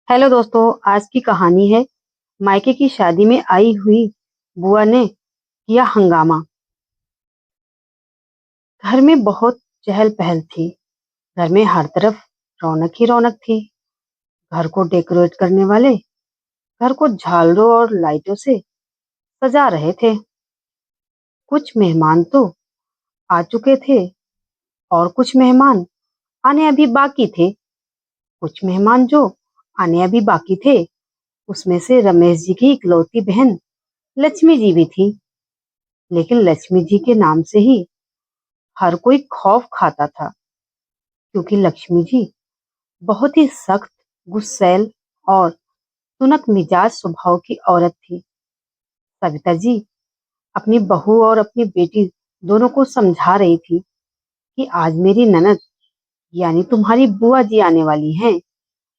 Hello दोस्तों। आज की कहानी है मायके की शादी में आई हुई बुआ ने किया हंगामा। घर में बहुत चहल पहल थी। घर में हर तरफ रौनक ही रौनक थी। घर को डेकोरेट करने वाले घर को झालरों और लाइटों से सजा रहे थे। कुछ मेहमान तो आ चुके थे और कुछ मेहमान आने अभी बाकी थे। कुछ मेहमान जो आने अभी बाकी थे उसमें से रमेश जी की इकलौती बहन लक्ष्मी जी भी थी। लेकिन लक्ष्मी जी के नाम से ही हर कोई खौफ खाता था, क्योंकि लक्ष्मी जी बहुत ही सख्त, गुस्सैल और तुनक मिजाज स्वभाव की औरत थी। सविता जी अपनी बहू और अपनी बेटी दोनों को समझा रही थी कि आज मेरी ननद यानी तुम्हारी बुआ जी आने वाली हैं,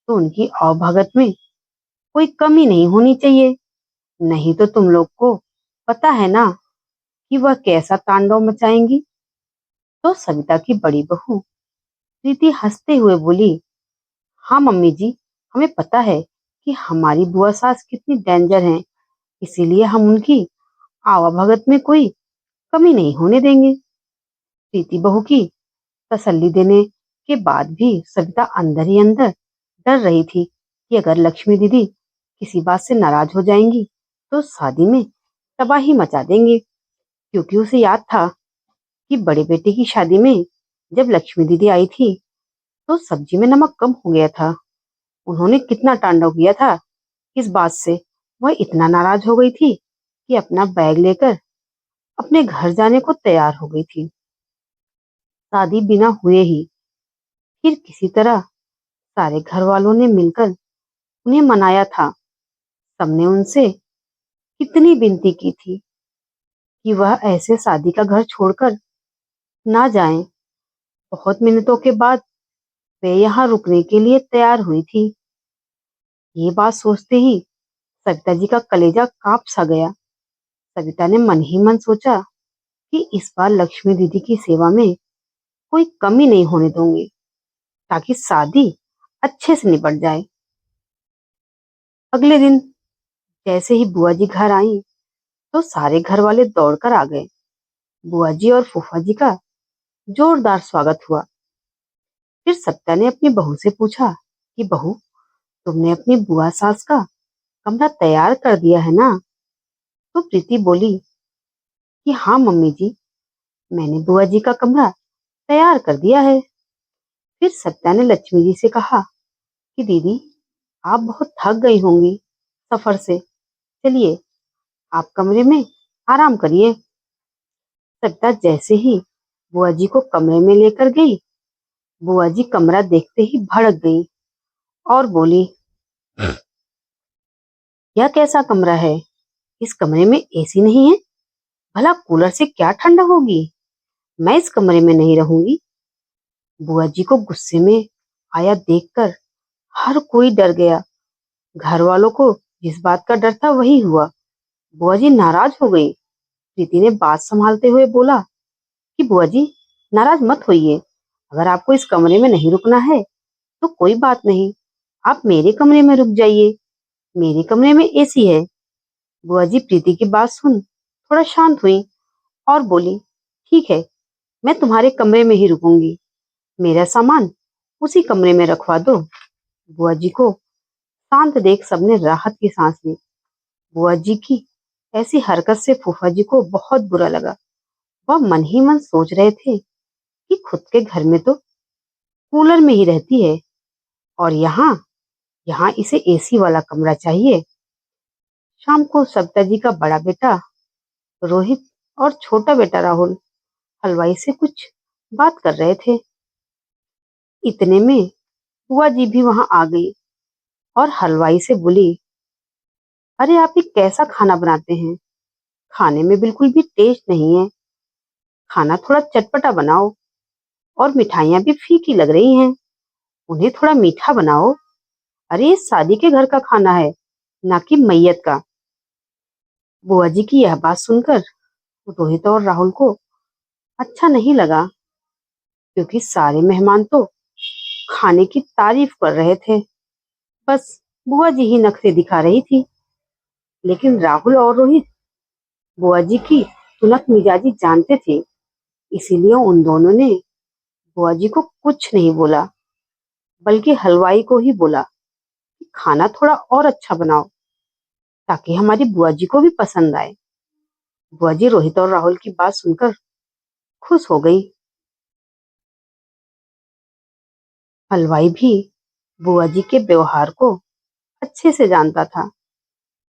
तो उनकी अवभगत में कोई कमी नहीं होनी चाहिए। नहीं तो तुम लोग को पता है ना कि वह कैसा तांडव मचाएंगी। तो सविता की बड़ी बहू प्रीति हंसते हुए बोली, हाँ मम्मी जी, हमें पता है कि हमारी बुआ सास कितनी डेंजर हैं, इसीलिए हम उनकी आवाभगत में कोई कमी नहीं होने देंगे। प्रीति बहू की तसल्ली देने के बाद भी सविता अंदर ही अंदर डर रही थी कि अगर लक्ष्मी दीदी किसी बात से नाराज हो जाएंगी तो शादी में तबाही मचा देंगे। क्योंकि उसे याद था कि बड़े बेटे की शादी में जब लक्ष्मी दीदी आई थी तो सब्जी में नमक कम हो गया था। उन्होंने कितना तांडव किया था। इस बात से वह इतना नाराज हो गई थी कि अपना बैग लेकर अपने घर जाने को तैयार हो गई थी। शादी बिना हुए ही फिर किसी तरह सारे घर वालों ने मिलकर उन्हें मनाया था। सबने उनसे कितनी विनती की थी कि वह ऐसे शादी का घर छोड़कर ना जाएं। बहुत मिन्नतों के बाद वे यहाँ रुकने के लिए तैयार हुई थी। ये बात सोचते ही सविता जी का कलेजा कांप सा गया। सविता ने मन ही मन सोचा कि इस बार लक्ष्मी दीदी की सेवा में कोई कमी नहीं होने दूंगी, ताकि शादी अच्छे से निपट जाए। अगले दिन जैसे ही बुआ जी घर आई तो सारे घर वाले दौड़कर आ गए। बुआ जी और फूफा जी का जोरदार स्वागत हुआ। फिर सत्या ने अपनी बहू से पूछा कि बहू, तुमने अपनी बुआ सास का कमरा तैयार कर दिया है ना? तो प्रीति बोली कि हाँ मम्मी जी, मैंने बुआ जी का कमरा तैयार कर दिया है। फिर सत्या ने लक्ष्मी जी से कहा कि दीदी, आप बहुत थक गई होंगी सफर से, चलिए आप कमरे में आराम करिए। सत्या जैसे ही बुआ जी को कमरे में लेकर गई, बुआ जी कमरा देखते ही भड़क गई और बोली, यह कैसा कमरा है? इस कमरे में एसी नहीं है। भला कूलर से क्या ठंडा होगी? मैं इस कमरे में नहीं रहूंगी। बुआ जी को गुस्से में आया देखकर हर कोई डर गया। घर वालों को जिस बात का डर था वही हुआ। बुआ जी नाराज हो गई। प्रीति ने बात संभालते हुए बोला कि बुआ जी, नाराज मत होइए। अगर आपको इस कमरे में नहीं रुकना है तो कोई बात नहीं, आप मेरे कमरे में रुक जाइए। मेरे कमरे में एसी है। बुआ जी प्रीति की बात सुन थोड़ा शांत हुई और बोली, ठीक है, मैं तुम्हारे कमरे में ही रुकूंगी। मेरा सामान उसी कमरे में रखवा दो। बुआ जी को शांत देख सबने राहत की सांस ली। बुआ जी की ऐसी हरकत से फूफा जी को बहुत बुरा लगा। वह मन ही मन सोच रहे थे कि खुद के घर में तो कूलर में ही रहती है और यहाँ यहाँ इसे एसी वाला कमरा चाहिए। शाम को सविता जी का बड़ा बेटा रोहित और छोटा बेटा राहुल हलवाई से कुछ बात कर रहे थे। इतने में बुआ जी भी वहां आ गई और हलवाई से बोली, अरे आप ये कैसा खाना बनाते हैं? खाने में बिल्कुल भी टेस्ट नहीं है। खाना थोड़ा चटपटा बनाओ। और मिठाइयाँ भी फीकी लग रही हैं, उन्हें थोड़ा मीठा बनाओ। अरे ये शादी के घर का खाना है, ना कि मैयत का। बुआ जी की यह बात सुनकर रोहित और राहुल को अच्छा नहीं लगा, क्योंकि सारे मेहमान तो खाने की तारीफ कर रहे थे। बस बुआ जी ही नखरे दिखा रही थी। लेकिन राहुल और रोहित बुआ जी की तुनक मिजाजी जानते थे, इसीलिए उन दोनों ने बुआ जी को कुछ नहीं बोला, बल्कि हलवाई को ही बोला कि खाना थोड़ा और अच्छा बनाओ, ताकि हमारी बुआ जी को भी पसंद आए। बुआ जी रोहित और राहुल की बात सुनकर खुश हो गई। हलवाई भी बुआ जी के व्यवहार को अच्छे से जानता था,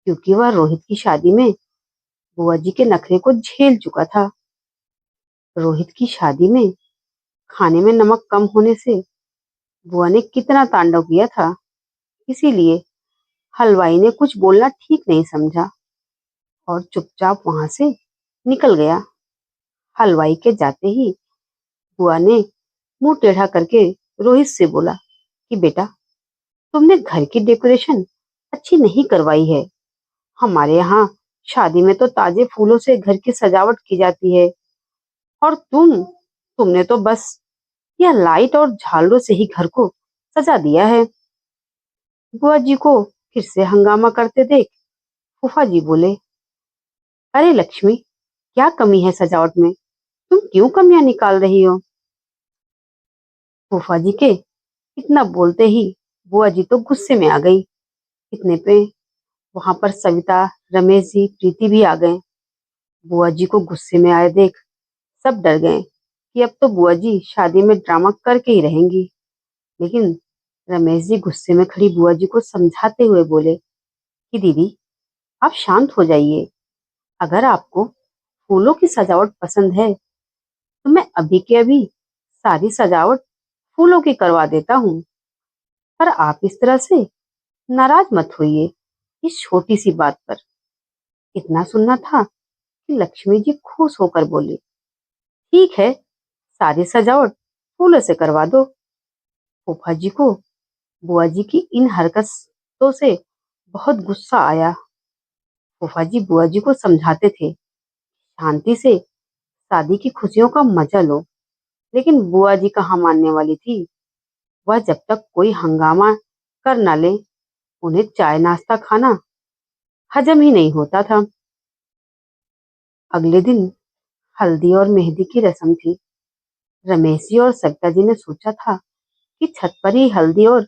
क्योंकि वह रोहित की शादी में बुआ जी के नखरे को झेल चुका था। रोहित की शादी में खाने में नमक कम होने से बुआ ने कितना तांडव किया था, इसीलिए हलवाई ने कुछ बोलना ठीक नहीं समझा और चुपचाप वहां से निकल गया। हलवाई के जाते ही बुआ ने मुंह टेढ़ा करके रोहित से बोला कि बेटा, तुमने घर की डेकोरेशन अच्छी नहीं करवाई है। हमारे यहाँ शादी में तो ताजे फूलों से घर की सजावट की जाती है, और तुमने तो बस यह लाइट और झालरों से ही घर को सजा दिया है। बुआ जी को फिर से हंगामा करते देख फूफा जी बोले, अरे लक्ष्मी, क्या कमी है सजावट में? तुम क्यों कमियां निकाल रही हो? फूफा जी के इतना बोलते ही बुआ जी तो गुस्से में आ गई। इतने पे वहां पर सविता, रमेश जी, प्रीति भी आ गए। बुआ जी को गुस्से में आए देख सब डर गए कि अब तो बुआ जी शादी में ड्रामा करके ही रहेंगी। लेकिन रमेश जी गुस्से में खड़ी बुआ जी को समझाते हुए बोले कि दीदी, आप शांत हो जाइए। अगर आपको फूलों की सजावट पसंद है तो मैं अभी के अभी सारी सजावट फूलों की करवा देता हूँ। पर आप इस तरह से नाराज मत होइए इस छोटी सी बात पर। इतना सुनना था कि लक्ष्मी जी खुश होकर बोली, ठीक है, सारी सजावट फूलों से करवा दो। फूफा जी को बुआ जी की इन हरकतों से बहुत गुस्सा आया। फूफा जी बुआ जी को समझाते थे, शांति से शादी की खुशियों का मजा लो। लेकिन बुआ जी कहाँ मानने वाली थी। वह जब तक कोई हंगामा कर न ले, उन्हें चाय नाश्ता खाना हजम ही नहीं होता था। अगले दिन हल्दी और मेहंदी की रस्म थी। रमेश जी और सविता जी ने सोचा था कि छत पर ही हल्दी और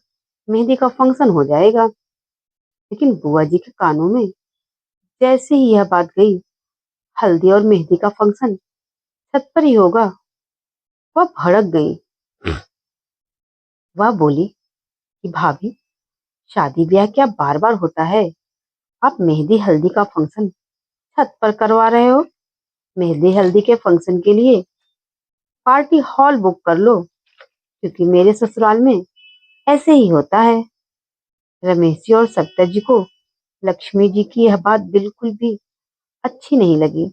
मेहंदी का फंक्शन हो जाएगा। लेकिन बुआ जी के कानों में जैसे ही यह बात गई, हल्दी और मेहंदी का फंक्शन छत पर ही होगा, वह भड़क गई। वह बोली कि भाभी, शादी ब्याह क्या बार बार होता है? आप मेहंदी हल्दी का फंक्शन छत पर करवा रहे हो। मेहंदी हल्दी के फंक्शन के लिए पार्टी हॉल बुक कर लो, क्योंकि मेरे ससुराल में ऐसे ही होता है। रमेश जी और सत्ता जी को लक्ष्मी जी की यह बात बिल्कुल भी अच्छी नहीं लगी।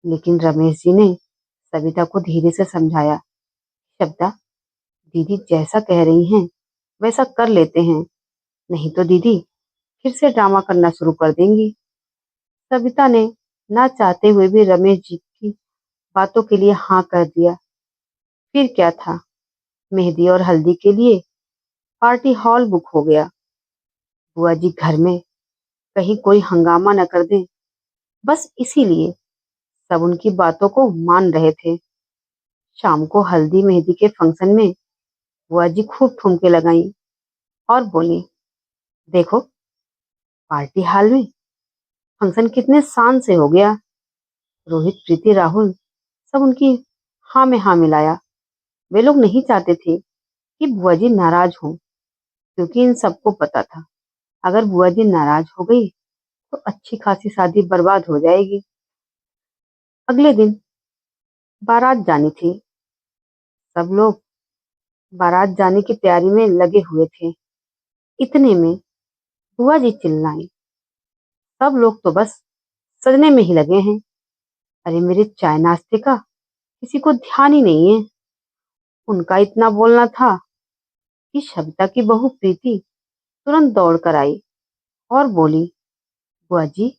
लेकिन रमेश जी ने सविता को धीरे से समझाया, सविता, दीदी जैसा कह रही हैं वैसा कर लेते हैं, नहीं तो दीदी फिर से ड्रामा करना शुरू कर देंगी। सविता ने ना चाहते हुए भी रमेश जी की बातों के लिए हाँ कर दिया। फिर क्या था, मेहंदी और हल्दी के लिए पार्टी हॉल बुक हो गया। बुआ जी घर में कहीं कोई हंगामा न कर दे, बस इसीलिए सब उनकी बातों को मान रहे थे। शाम को हल्दी मेहंदी के फंक्शन में बुआ जी खूब ठुमके लगाई और बोली, देखो, पार्टी हॉल में फंक्शन कितने शान से हो गया। रोहित, प्रीति, राहुल सब उनकी हाँ में हाँ मिलाया। वे लोग नहीं चाहते थे कि बुआ जी नाराज हों, क्योंकि इन सबको पता था अगर बुआ जी नाराज हो गई तो अच्छी खासी शादी बर्बाद हो जाएगी। अगले दिन बारात जानी थी। सब लोग बारात जाने की तैयारी में लगे हुए थे। इतने में बुआ जी चिल्लाई, सब लोग तो बस सजने में ही लगे हैं। अरे मेरे चाय नाश्ते का किसी को ध्यान ही नहीं है। उनका इतना बोलना था कि सविता की बहू प्रीति तुरंत दौड़ कर आई और बोली, बुआ जी,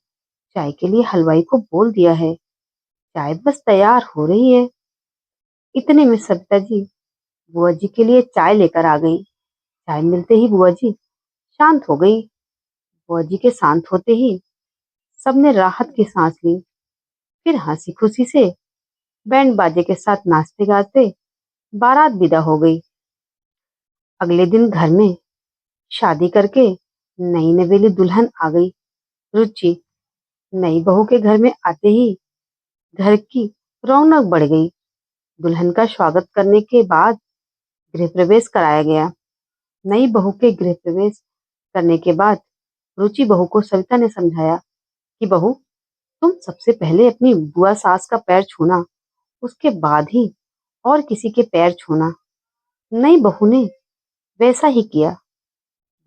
चाय के लिए हलवाई को बोल दिया है, चाय बस तैयार हो रही है। इतने में सविता जी बुआ जी के लिए चाय लेकर आ गई। चाय मिलते ही बुआ जी शांत हो गई। बुआ जी के शांत होते ही सबने राहत की सांस ली। फिर हंसी खुशी से बैंड बाजे के साथ नाचते गाते बारात विदा हो गई। अगले दिन घर में शादी करके नई नवेली दुल्हन आ गई, रुचि। नई बहू के घर में आते ही घर की रौनक बढ़ गई। दुल्हन का स्वागत करने के बाद गृह प्रवेश कराया गया। नई बहू के गृह प्रवेश करने के बाद रुचि बहू को सविता ने समझाया कि बहू, तुम सबसे पहले अपनी बुआ सास का पैर छूना, उसके बाद ही और किसी के पैर छूना। नई बहू ने वैसा ही किया।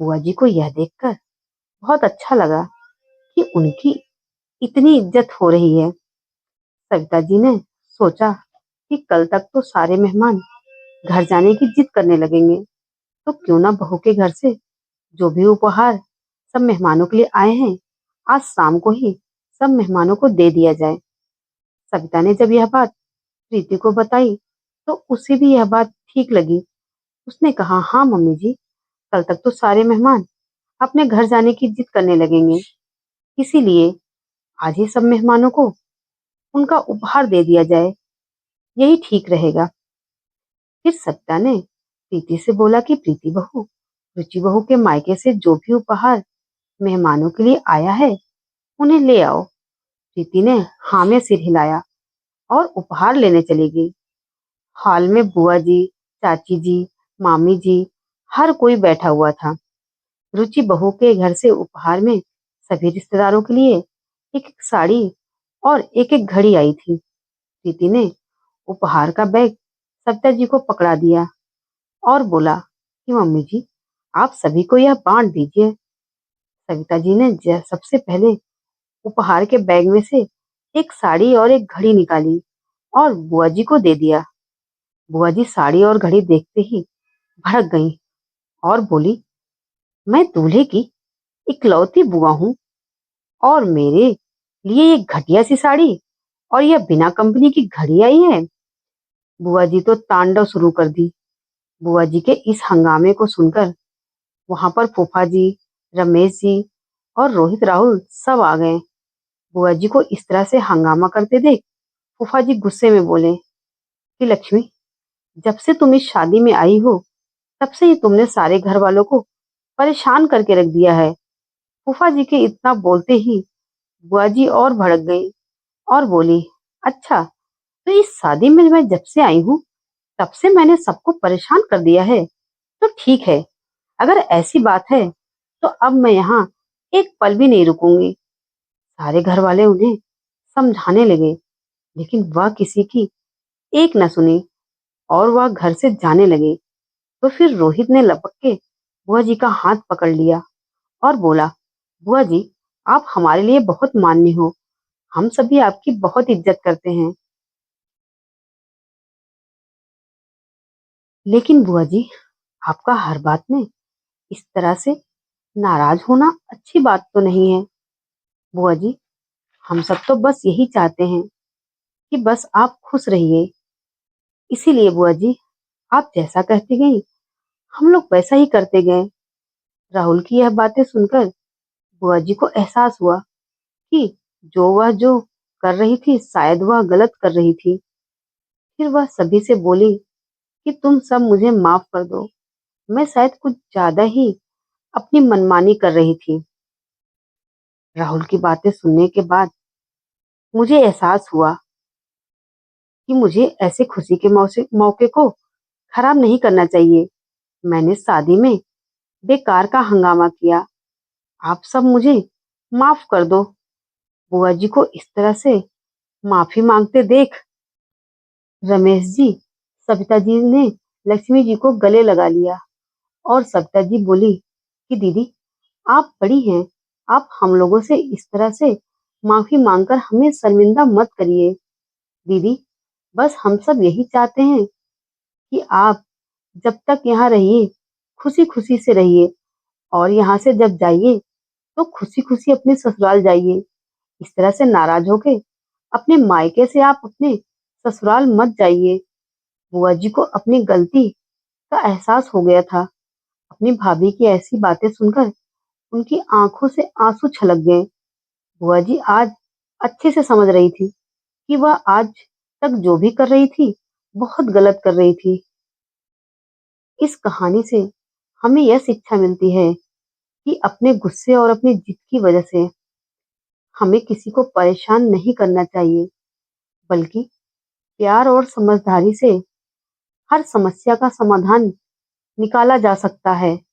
बुआ जी को यह देखकर बहुत अच्छा लगा कि उनकी इतनी इज्जत हो रही है। सविता जी ने सोचा कि कल तक तो सारे मेहमान घर जाने की जिद करने लगेंगे, तो क्यों ना बहू के घर से जो भी उपहार सब मेहमानों के लिए आए हैं, आज शाम को ही सब मेहमानों को दे दिया जाए। सविता ने जब यह बात प्रीति को बताई तो उसे भी यह बात ठीक लगी। उसने कहा, हाँ मम्मी जी, कल तक तो सारे मेहमान अपने घर जाने की जिद करने लगेंगे, इसीलिए आज ही सब मेहमानों को उनका उपहार दे दिया जाए, यही ठीक रहेगा। फिर सत्या ने प्रीति से बोला कि प्रीति बहू, रुचि बहू के मायके से जो भी उपहार मेहमानों के लिए आया है उन्हें ले आओ। प्रीति ने हाँ में सिर हिलाया और उपहार लेने चली गई। हॉल में बुआ जी, चाची जी, मामी जी, हर कोई बैठा हुआ था। रुचि बहू के घर से उपहार में सभी रिश्तेदारों के लिए एक एक साड़ी और एक एक घड़ी आई थी। प्रीति ने उपहार का बैग सत्या जी को पकड़ा दिया और बोला कि मम्मी जी, आप सभी को यह बांट दीजिए। सविता जी ने सबसे पहले उपहार के बैग में से एक साड़ी और एक घड़ी निकाली और बुआ जी को दे दिया। बुआ जी साड़ी और घड़ी देखते ही भड़क गईं और बोली, मैं दूल्हे की इकलौती बुआ हूँ और मेरे लिए ये घटिया सी साड़ी और यह बिना कंपनी की घड़ी आई है। बुआ जी तो तांडव शुरू कर दी। बुआ जी के इस हंगामे को सुनकर वहां पर फूफा जी, रमेश जी और रोहित राहुल सब आ गए। बुआ जी को इस तरह से हंगामा करते देख फूफा जी गुस्से में बोले कि लक्ष्मी, जब से तुम इस शादी में आई हो तब से ही तुमने सारे घर वालों को परेशान करके रख दिया है। फूफा जी के इतना बोलते ही बुआ जी और भड़क गई और बोली, अच्छा, तो इस शादी में मैं जब से आई हूँ तब से मैंने सबको परेशान कर दिया है, तो ठीक है, अगर ऐसी बात है तो अब मैं यहाँ एक पल भी नहीं रुकूंगी। सारे घर वाले उन्हें समझाने लगे, लेकिन वह किसी की एक न सुनी और वह घर से जाने लगे। तो फिर रोहित ने लपक के बुआ जी का हाथ पकड़ लिया और बोला, बुआ जी, आप हमारे लिए बहुत मान्य हो, हम सभी आपकी बहुत इज्जत करते हैं। लेकिन बुआ जी, आपका हर बात में इस तरह से नाराज होना अच्छी बात तो नहीं है। बुआ जी, हम सब तो बस यही चाहते हैं कि बस आप खुश रहिए। इसीलिए बुआ जी, आप जैसा कहती गई हम लोग वैसा ही करते गए। राहुल की यह बातें सुनकर बुआ जी को एहसास हुआ कि जो कर रही थी शायद वह गलत कर रही थी। फिर वह सभी से बोली कि तुम सब मुझे माफ कर दो, मैं शायद कुछ ज्यादा ही अपनी मनमानी कर रही थी। राहुल की बातें सुनने के बाद मुझे एहसास हुआ कि मुझे ऐसे खुशी के मौके को खराब नहीं करना चाहिए। मैंने शादी में बेकार का हंगामा किया। आप सब मुझे माफ कर दो। बुआ जी को इस तरह से माफी मांगते देख रमेश जी, सविता जी ने लक्ष्मी जी को गले लगा लिया और सविता जी बोली कि दीदी, आप बड़ी हैं, आप हम लोगों से इस तरह से माफी मांगकर हमें शर्मिंदा मत करिए। दीदी, बस हम सब यही चाहते हैं कि आप जब तक यहाँ रहिए खुशी खुशी से रहिए और यहाँ से जब जाइए तो खुशी खुशी अपने ससुराल जाइए। इस तरह से नाराज होके अपने मायके से आप अपने ससुराल मत जाइए। बुआ जी को अपनी गलती का एहसास हो गया था। अब अपनी भाभी की ऐसी बातें सुनकर उनकी आंखों से आंसू छलक गए। बुआ जी आज अच्छे से समझ रही थी कि वह आज तक जो भी कर रही थी, बहुत गलत कर रही थी। इस कहानी से हमें यह शिक्षा मिलती है कि अपने गुस्से और अपनी जिद की वजह से हमें किसी को परेशान नहीं करना चाहिए, बल्कि प्यार और समझदारी से हर समस्या का समाधान निकाला जा सकता है।